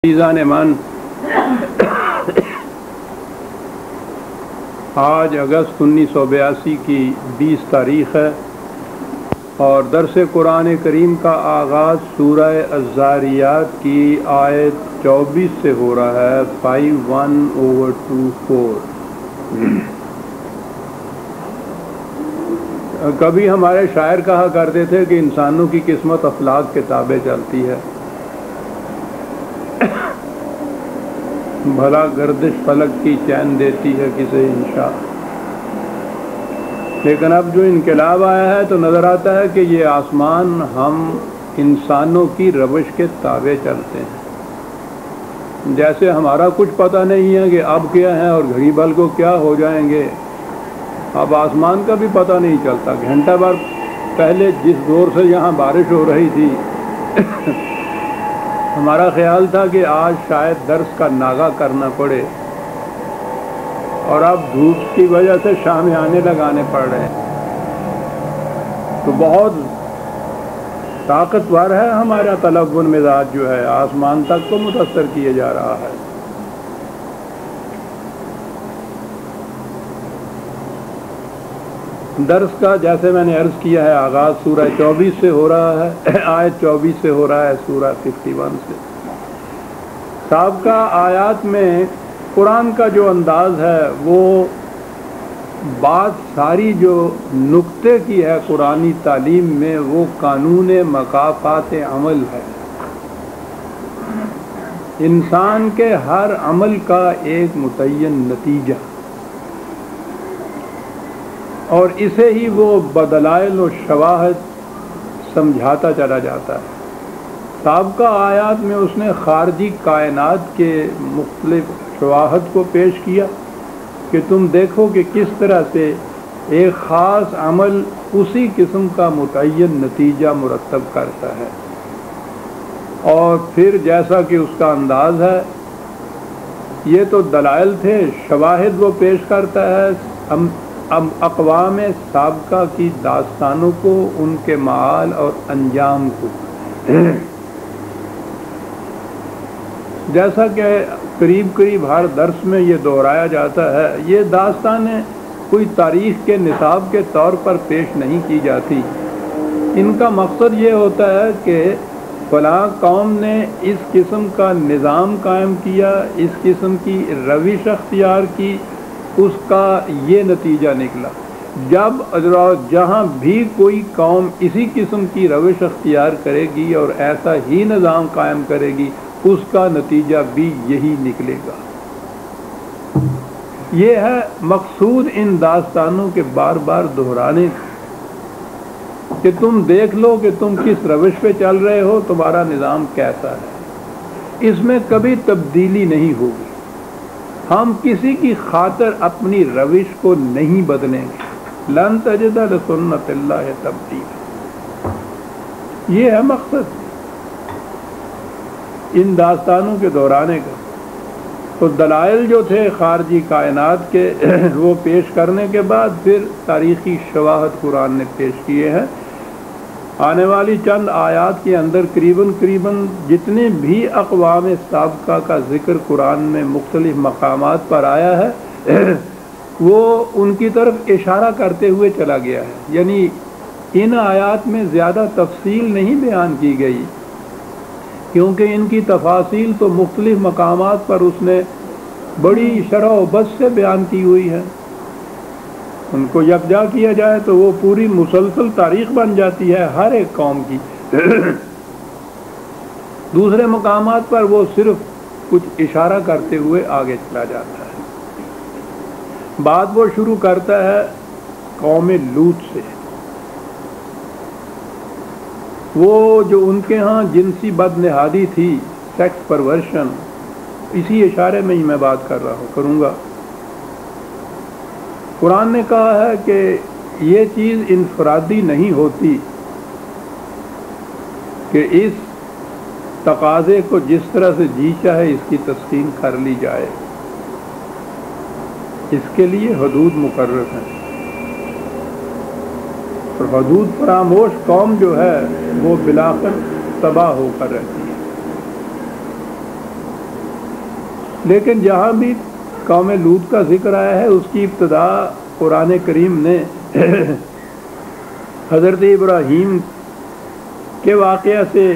عزیزان من، آج اگست 1982 کی 20 تاریخ ہے اور درس قرآن کریم کا آغاز سورہ الذاریات کی آیت 24 سے ہو رہا ہے 51/24۔ کبھی ہمارے شاعر کہا کرتے تھے کہ انسانوں کی قسمت افلاک کے تابع چلتی ہے، بھلا گردش فلک کی چین دیتی ہے کسے انشاء۔ لیکن اب جو انقلاب آیا ہے تو نظر آتا ہے کہ یہ آسمان ہم انسانوں کی روش کے تابع چلتے ہیں، جیسے ہمارا کچھ پتہ نہیں ہے کہ اب کیا ہے اور گھڑی بھر کو کیا ہو جائیں گے۔ اب آسمان کا بھی پتہ نہیں چلتا۔ گھنٹہ بھر پہلے جس دور سے یہاں بارش ہو رہی تھی ہمارا خیال تھا کہ آج شاید درس کا ناغہ کرنا پڑے، اور اب دھوپ کی وجہ سے شامیانے لگانے پڑ رہے ہیں۔ تو بہت طاقتور ہے ہمارا تلون مزاج، جو ہے آسمان تک کو متاثر کیے جا رہا ہے۔ درس کا جیسے میں نے عرض کیا ہے آغاز سورہ 24 سے ہو رہا ہے، آیت 24 سے ہو رہا ہے سورہ 51 سے۔ سابقہ آیات میں قرآن کا جو انداز ہے وہ بات ساری جو نقطے کی ہے قرآنی تعلیم میں، وہ قانون مکافات عمل ہے۔ انسان کے ہر عمل کا ایک متعین نتیجہ، اور اسے ہی وہ بدلائل و شواہد سمجھاتا چلا جاتا ہے۔ سابقہ آیات میں اس نے خارجی کائنات کے مختلف شواہد کو پیش کیا کہ تم دیکھو کہ کس طرح سے ایک خاص عمل اسی قسم کا متعین نتیجہ مرتب کرتا ہے، اور پھر جیسا کہ اس کا انداز ہے، یہ تو دلائل تھے، شواہد وہ پیش کرتا ہے اقوام سابقہ کی داستانوں کو، ان کے معال اور انجام کو، جیسا کہ قریب ہر درس میں یہ دہرایا جاتا ہے۔ یہ داستانیں کوئی تاریخ کے نصاب کے طور پر پیش نہیں کی جاتی۔ ان کا مقصد یہ ہوتا ہے کہ فلاں قوم نے اس قسم کا نظام قائم کیا، اس قسم کی روش اختیار کی، اس کا یہ نتیجہ نکلا۔ جہاں بھی کوئی قوم اسی قسم کی روش اختیار کرے گی اور ایسا ہی نظام قائم کرے گی، اس کا نتیجہ بھی یہی نکلے گا۔ یہ ہے مقصود ان داستانوں کے بار بار دہرانے کہ تم دیکھ لو کہ تم کس روش پہ چل رہے ہو، تمہارا نظام کیسا ہے، اس میں کبھی تبدیلی نہیں ہوگی۔ ہم کسی کی خاطر اپنی روش کو نہیں بدلیں گے۔ لن تجد لسنت اللہ تبدیلا، یہ ہے مقصد ان داستانوں کے دہرانے کا۔ تو دلائل جو تھے خارجی کائنات کے، وہ پیش کرنے کے بعد پھر تاریخی شواہد قرآن نے پیش کیے ہیں۔ آنے والی چند آیات کے اندر قریباً جتنے بھی اقوام سابقہ کا ذکر قرآن میں مختلف مقامات پر آیا ہے، وہ ان کی طرف اشارہ کرتے ہوئے چلا گیا ہے۔ یعنی ان آیات میں زیادہ تفصیل نہیں بیان کی گئی، کیونکہ ان کی تفاصیل تو مختلف مقامات پر اس نے بڑی شرح و بسط سے بیان کی ہوئی ہے۔ ان کو یکجا کیا جائے تو وہ پوری مسلسل تاریخ بن جاتی ہے ہر ایک قوم کی۔ دوسرے مقامات پر وہ صرف کچھ اشارہ کرتے ہوئے آگے چلا جاتا ہے۔ بات وہ شروع کرتا ہے قوم لوط سے۔ وہ جو ان کے ہاں جنسی بدنہادی تھی، سیکس پرورشن، اسی اشارے میں ہی میں بات کروں گا۔ قرآن نے کہا ہے کہ یہ چیز انفرادی نہیں ہوتی کہ اس تقاضے کو جس طرح سے جی چاہے اس کی تسکین کر لی جائے، اس کے لیے حدود مقرر ہیں، اور حدود فراموش قوم جو ہے وہ بلاخر تباہ ہو کر رہتی ہے۔ لیکن جہاں بھی قوم لوط کا ذکر آیا ہے اس کی ابتدا قرآن کریم نے حضرت ابراہیم کے واقعہ سے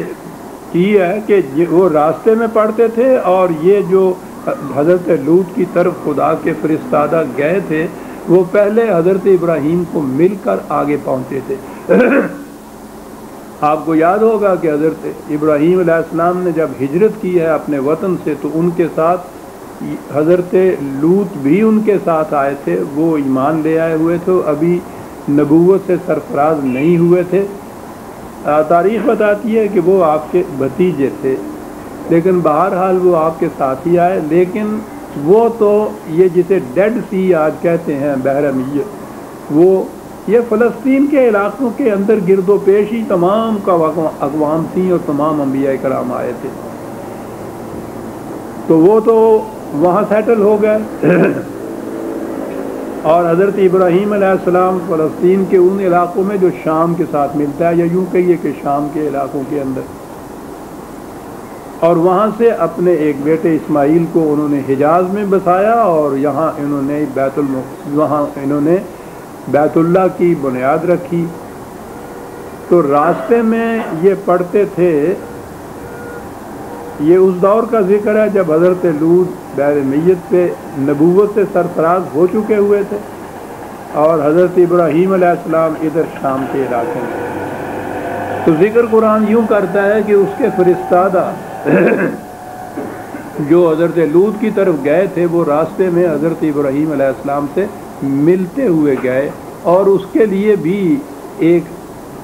کی ہے کہ وہ راستے میں پڑھتے تھے اور یہ جو حضرت لوط کی طرف خدا کے فرستادہ گئے تھے وہ پہلے حضرت ابراہیم کو مل کر آگے پہنچے تھے۔ آپ کو یاد ہوگا کہ حضرت ابراہیم علیہ السلام نے جب ہجرت کی ہے اپنے وطن سے تو ان کے ساتھ حضرت لوط بھی ان کے ساتھ آئے تھے، وہ ایمان لے آئے ہوئے تھے، ابھی نبوت سے سرفراز نہیں ہوئے تھے۔ تاریخ بتاتی ہے کہ وہ آپ کے بھتیجے تھے، لیکن بہرحال وہ آپ کے ساتھ ہی آئے، لیکن وہ تو یہ جسے ڈیڈ سی آج کہتے ہیں بحر میت، وہ یہ فلسطین کے علاقوں کے اندر گرد و پیش ہی تمام کا اقوام تھیں اور تمام انبیاء کرام آئے تھے، تو وہ تو وہاں سیٹل ہو گئے۔ اور حضرت ابراہیم علیہ السلام فلسطین کے ان علاقوں میں جو شام کے ساتھ ملتا ہے، یا یوں کہیے کہ شام کے علاقوں کے اندر، اور وہاں سے اپنے ایک بیٹے اسماعیل کو انہوں نے حجاز میں بسایا اور یہاں انہوں نے بیت اللہ کی بنیاد رکھی۔ تو راستے میں یہ پڑھتے تھے، یہ اس دور کا ذکر ہے جب حضرت لوط بحر میت پہ نبوت سے سرفراز ہو چکے ہوئے تھے اور حضرت ابراہیم علیہ السلام ادھر شام کے علاقے میں۔ تو ذکر قرآن یوں کرتا ہے کہ اس کے فرستادہ جو حضرت لوط کی طرف گئے تھے وہ راستے میں حضرت ابراہیم علیہ السلام سے ملتے ہوئے گئے، اور اس کے لیے بھی ایک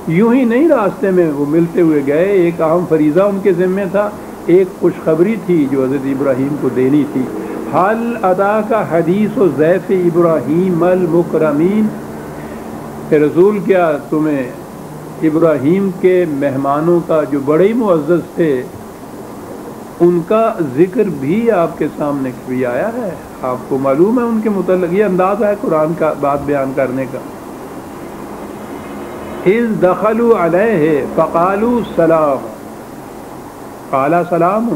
یوں ہی نہیں راستے میں وہ ملتے ہوئے گئے، ایک اہم فریضہ ان کے ذمہ تھا، ایک خوشخبری تھی جو حضرت ابراہیم کو دینی تھی۔ حل ادا کا حدیث و ضیف ابراہیم المکرمین، کہ رسول کیا تمہیں ابراہیم کے مہمانوں کا جو بڑے ہی معزز تھے ان کا ذکر بھی آپ کے سامنے بھی آیا ہے؟ آپ کو معلوم ہے ان کے متعلق؟ یہ انداز ہے قرآن کا بات بیان کرنے کا۔ اذ دخلوا علیہ فقالوا سلام قال سلام،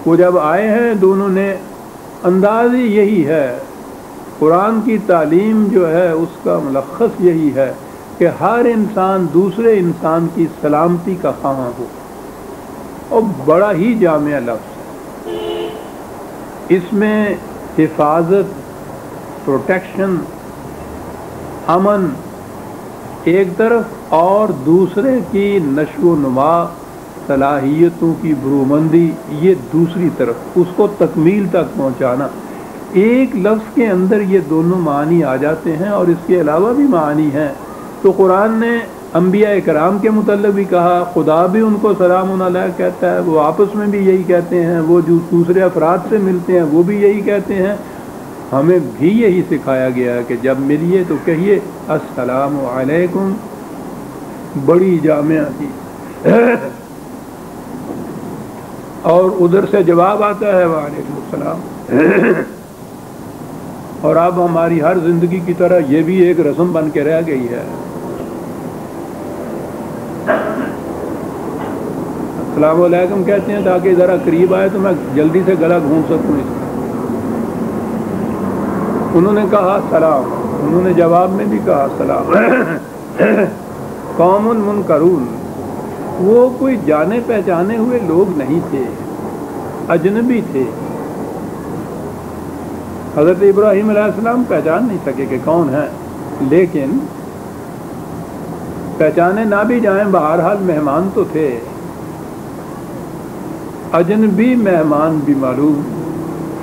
وہ جب آئے ہیں دونوں نے، انداز ہی یہی ہے، قرآن کی تعلیم جو ہے اس کا ملخص یہی ہے کہ ہر انسان دوسرے انسان کی سلامتی کا خواہاں ہو، اور بڑا ہی جامع لفظ ہے، اس میں حفاظت، پروٹیکشن، امن ایک طرف اور دوسرے کی نشو و نما، صلاحیتوں کی برومندی یہ دوسری طرف، اس کو تکمیل تک پہنچانا۔ ایک لفظ کے اندر یہ دونوں معنی آ جاتے ہیں اور اس کے علاوہ بھی معنی ہیں۔ تو قرآن نے انبیاء کرام کے متعلق بھی کہا، خدا بھی ان کو سلام علیہ کہتا ہے، وہ آپس میں بھی یہی کہتے ہیں، وہ جو دوسرے افراد سے ملتے ہیں وہ بھی یہی کہتے ہیں۔ ہمیں بھی یہی سکھایا گیا ہے کہ جب ملیے تو کہیے السلام علیکم، بڑی جامعہ تھی۔ اور ادھر سے جواب آتا ہے وعلیکم السلام۔ اور اب ہماری ہر زندگی کی طرح یہ بھی ایک رسم بن کے رہ گئی ہے، السلام علیکم کہتے ہیں تاکہ ذرا قریب آئے تو میں جلدی سے گلا گھونٹ سکوں اس کا۔ انہوں نے کہا سلام، انہوں نے جواب میں بھی کہا سلام۔ قوم منکرون، وہ کوئی جانے پہچانے ہوئے لوگ نہیں تھے، اجنبی تھے۔ حضرت ابراہیم علیہ السلام پہچان نہیں سکے کہ کون ہیں، لیکن پہچانے نہ بھی جائیں بہرحال مہمان تو تھے، اجنبی مہمان بھی معلوم۔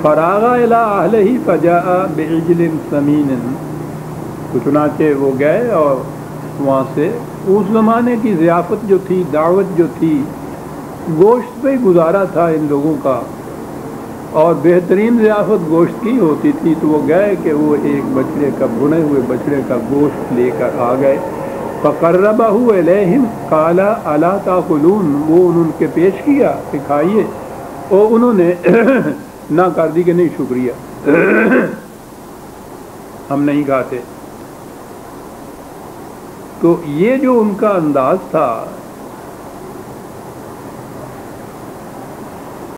فراغ الی اہلہ فجاء بعجل سمین، تو چنانچہ وہ گئے اور وہاں سے اس زمانے کی ضیافت جو تھی، دعوت جو تھی، گوشت پہ گزارا تھا ان لوگوں کا، اور بہترین ضیافت گوشت کی ہوتی تھی، تو وہ گئے کہ وہ ایک بچڑے کا، بھنے ہوئے بچڑے کا گوشت لے کر آ گئے۔ فقربہ الیہم قال الا تاکلون، وہ انہوں کے پیش کیا کہ کھائیے، اور انہوں نے نہ کر دی کہ نہیں شکریہ، ہم نہیں کھاتے۔ تو یہ جو ان کا انداز تھا